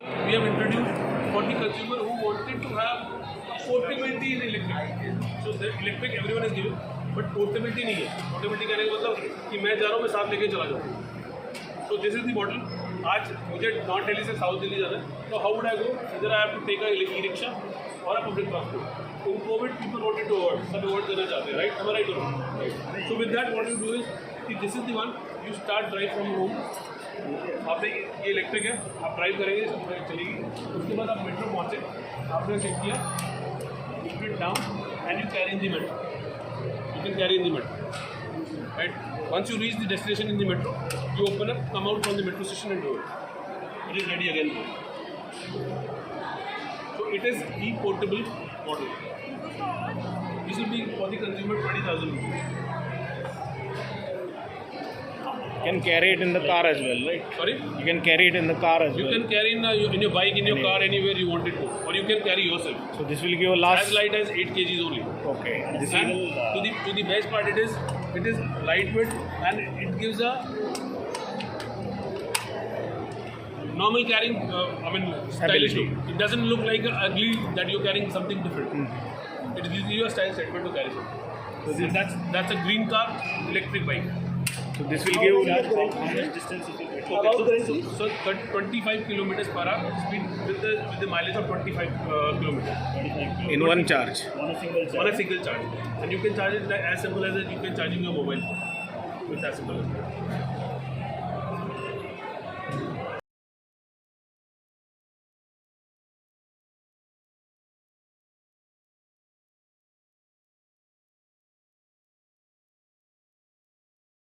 We have introduced for the consumer who wanted to have portability in electric. So the electric everyone is given, but portability नहीं है. Portability कहने का मतलब कि मैं जा रहा हूँ मैं साथ लेके चला जाऊँ. So this is the model. आज मुझे नॉर्थ दिल्ली से साउथ दिल्ली जाना है. So how would I go? Either I have to take a e-rickshaw or a public transport. In COVID, people wanted to avoid. सब avoid करना चाहते हैं, right? Am I right or not? Right. So with that, what you do is कि this is the one. You start drive from home. आपने ये electric है, आप drive करेंगे चलेगी. उसके बाद आप मेट्रो पहुँचे, आपने चेक किया, you put it down and you carry in the metro. You can carry in the metro, right? Once you reach the destination in the metro, you open up, come out from the metro station and do it. It is ready again. So it is e-portable model. This will be for the consumer 20,000 rupees. You can carry it in the car as well, right? Sorry? You can carry it in the car as well. You can carry in your bike, in your car, anywhere you want it to. Or you can carry yourself. So this will give a last... As light as 8 kgs only. Okay. This And will, to the best part, it is lightweight and it gives a normal carrying, stylish look. It doesn't look like ugly that you're carrying something different. It gives you a style statement to carry something. So that's a green car, electric bike. so this will give... How much distance it will take? So 25 kilometers per hour speed with the mileage of 25 kilometers. In one charge. On a single charge. On a single charge. And you can charge it like as simple as you can charge in your mobile. It's as simple as that.